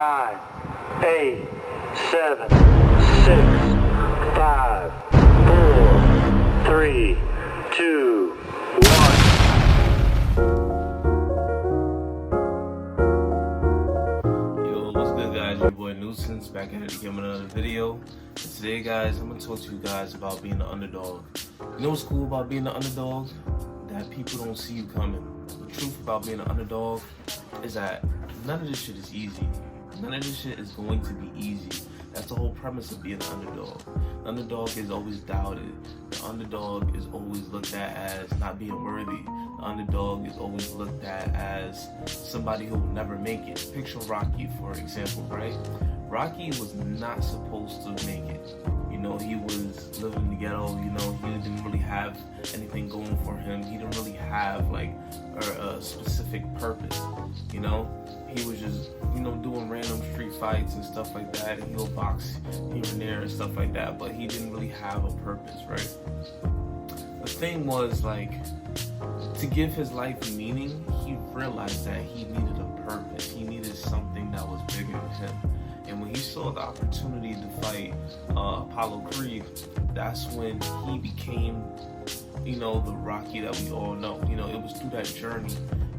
9, 8, 7, 6, 5, 4, 3, 2, 1. Yo, what's good, guys? Your boy Nuisance back at it again with another video. And today, guys, I'm gonna talk to you guys about being an underdog. You know what's cool about being an underdog? That people don't see you coming. The truth about being an underdog is that none of this shit is easy. None of this shit is going to be easy. That's the whole premise of being an underdog. The underdog is always doubted. The underdog is always looked at as not being worthy. The underdog is always looked at as somebody who will never make it. Picture Rocky, for example, right? Rocky was not supposed to make it. You know, he was living in the ghetto, you know, he didn't really have anything going for him. He didn't really have like a specific purpose, you know? He was just, you know, doing random street fights and stuff like that, and he'll box here and there and stuff like that, but he didn't really have a purpose, right? The thing was, like, to give his life meaning, he realized that he needed a purpose. He needed something that was bigger than him. And when he saw the opportunity to fight Apollo Creed, that's when he became, you know, the Rocky that we all know. You know, it was through that journey,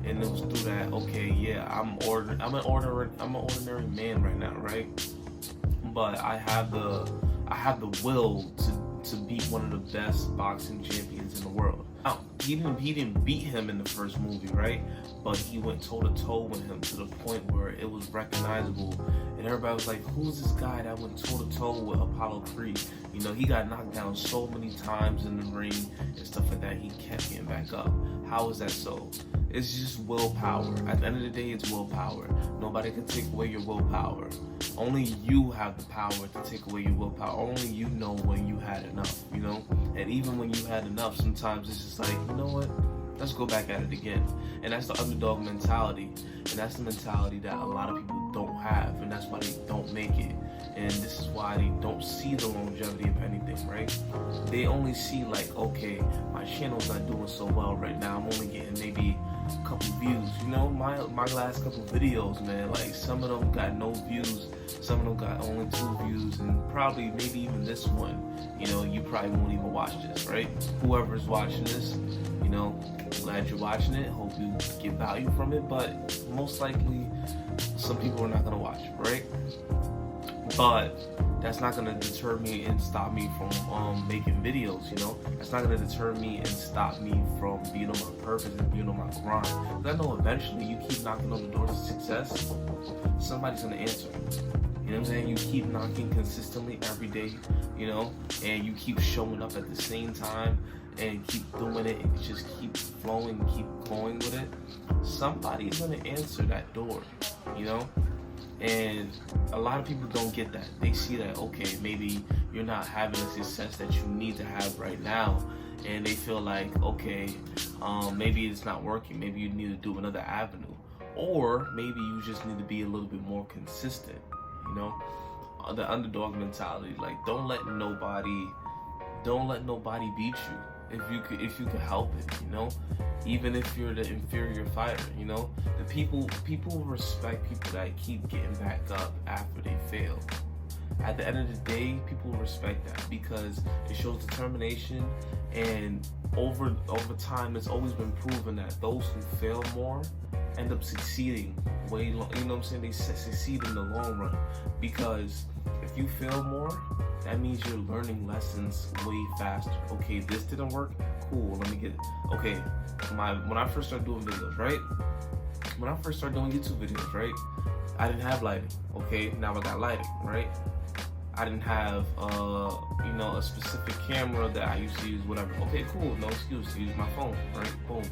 and it was through that. Okay, yeah, I'm an ordinary man right now, right? But I have the will to beat one of the best boxing champions in the world. Now, he didn't beat him in the first movie, right? But he went toe to toe with him to the point where it was recognizable, and everybody was like, "Who's this guy that went toe to toe with Apollo Creed?" You know, he got knocked down so many times in the ring and stuff like that. He kept getting back up. How is that so? It's just willpower. At the end of the day, it's willpower. Nobody can take away your willpower. Only you have the power to take away your willpower. Only you know when you had enough, you know? And even when you had enough, sometimes it's just like, you know what? Let's go back at it again. And that's the underdog mentality. And that's the mentality that a lot of people don't have. And that's why they don't make it. And this is why they don't see the longevity of anything, right? They only see like, okay, my channel's not doing so well right now. I'm only getting maybe a couple views. You know, my last couple videos, man, like some of them got no views. Some of them got only 2 views. And probably maybe even this one, you know, you probably won't even watch this, right? Whoever's watching this, you know, glad you're watching it. Hope you get value from it. But most likely, some people are not going to watch it, right? But that's not gonna deter me and stop me from making videos, you know? That's not gonna deter me and stop me from being on my purpose and being on my grind. Because I know eventually you keep knocking on the doors of success, somebody's gonna answer. You know what I'm saying? You keep knocking consistently every day, you know? And you keep showing up at the same time and keep doing it and just keep flowing, keep going with it. Somebody's gonna answer that door, you know? And a lot of people don't get that. They see that, okay, maybe you're not having the success that you need to have right now. And they feel like, okay, maybe it's not working. Maybe you need to do another avenue. Or maybe you just need to be a little bit more consistent, you know? The underdog mentality, like don't let nobody beat you. If you could help it, you know, even if you're the inferior fighter, you know, the people respect people that keep getting back up after they fail. At the end of the day, people respect that because it shows determination, and over time, it's always been proven that those who fail more end up succeeding way long. You know what I'm saying? They succeed in the long run because if you fail more, that means you're learning lessons way faster. Okay, this didn't work. Cool. Let me get it. Okay. When I first started doing videos, right? When I first started doing YouTube videos, right? I didn't have lighting. Okay, now I got lighting, right? I didn't have you know, a specific camera that I used to use, whatever. Okay, cool. No excuse. Use my phone, right? Boom.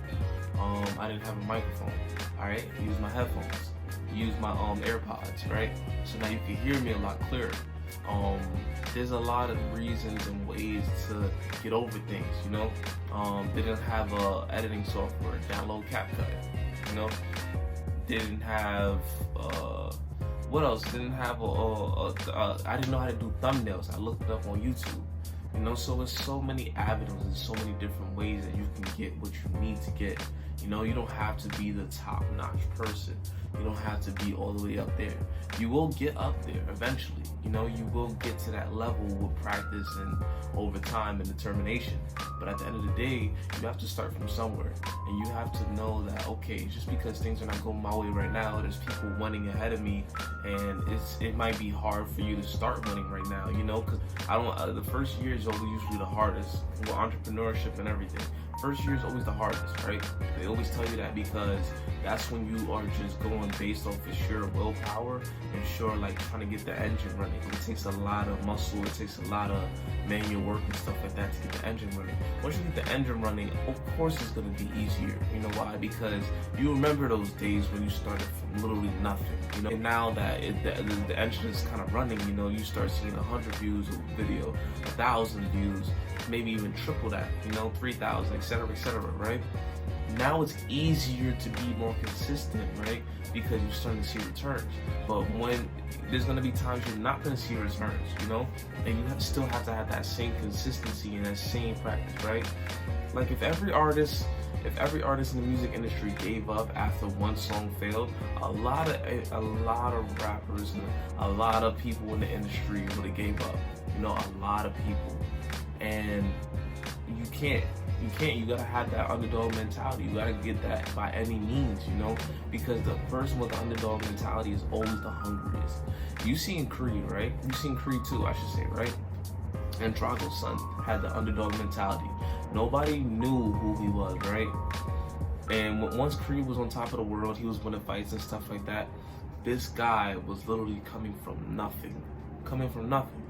I didn't have a microphone. All right. Use my headphones. Use my AirPods, right? So now you can hear me a lot clearer. There's a lot of reasons and ways to get over things, you know. They didn't have editing software, download CapCut, you know. They didn't have what else? They didn't have I didn't know how to do thumbnails. I looked it up on YouTube, you know. So there's so many avenues and so many different ways that you can get what you need to get. You know, you don't have to be the top-notch person. You don't have to be all the way up there. You will get up there eventually. You know, you will get to that level with practice and over time and determination. But at the end of the day, you have to start from somewhere. And you have to know that, okay, just because things are not going my way right now, there's people winning ahead of me, and it might be hard for you to start winning right now, you know, because the first year is always usually the hardest with entrepreneurship and everything. First year is always the hardest, right? They always tell you that because that's when you are just going based off of sheer willpower and sure like trying to get the engine running. It takes a lot of muscle, it takes a lot of manual work and stuff like that to get the engine running. Once you get the engine running, of course it's going to be easier. You know why? Because you remember those days when you started from literally nothing, you know? And now that the engine is kind of running, you know, you start seeing 100 views of video, 1,000 views, maybe even triple that, you know, 3,000, etc., right? Now it's easier to be more consistent, right? Because you're starting to see returns. But when there's going to be times you're not going to see returns, you know, and you still have to have that same consistency and that same practice, right? Like if every artist in the music industry gave up after one song failed, a lot of rappers and a lot of people in the industry would have gave up. You know, a lot of people. And you gotta have that underdog mentality. You gotta get that by any means, you know, because the person with the underdog mentality is always the hungriest. You seen Creed, right? You seen Creed 2, I should say, right? And Drago's son had the underdog mentality. Nobody knew who he was, right? And once Creed was on top of the world, he was winning fights and stuff like that. This guy was literally coming from nothing,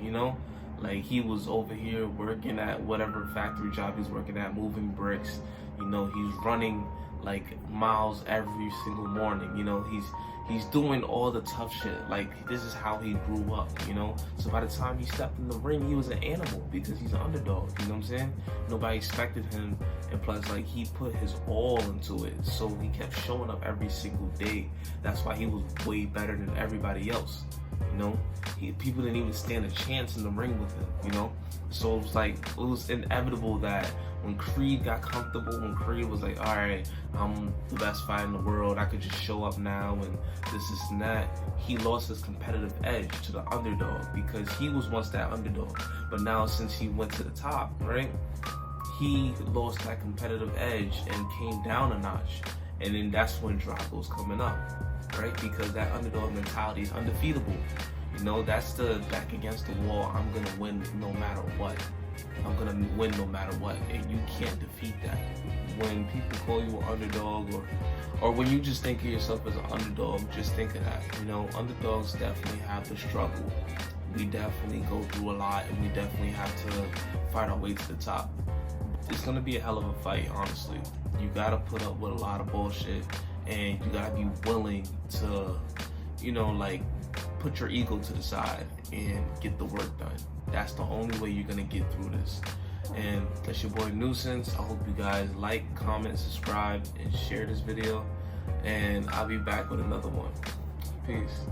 you know? Like he was over here working at whatever factory job he's working at, moving bricks. You know, he's running like miles every single morning. You know, he's doing all the tough shit. Like this is how he grew up, you know? So by the time he stepped in the ring, he was an animal because he's an underdog, you know what I'm saying? Nobody expected him, and plus like he put his all into it. So he kept showing up every single day. That's why he was way better than everybody else. You know, people didn't even stand a chance in the ring with him, you know? So it was like, it was inevitable that when Creed got comfortable, when Creed was like, all right, I'm the best fighter in the world, I could just show up now and this and that, he lost his competitive edge to the underdog because he was once that underdog. But now since he went to the top, right, he lost that competitive edge and came down a notch. And then that's when Drago's coming up, right? Because that underdog mentality is undefeatable. You know, that's the back against the wall, I'm gonna win no matter what. I'm gonna win no matter what, and you can't defeat that. When people call you an underdog, or when you just think of yourself as an underdog, just think of that. You know, underdogs definitely have the struggle. We definitely go through a lot, and we definitely have to fight our way to the top. It's gonna be a hell of a fight, honestly. You gotta put up with a lot of bullshit, and you gotta be willing to, you know, like, put your ego to the side and get the work done. That's the only way you're gonna get through this. And that's your boy Nuisance. I hope you guys like, comment, subscribe, and share this video. And I'll be back with another one. Peace.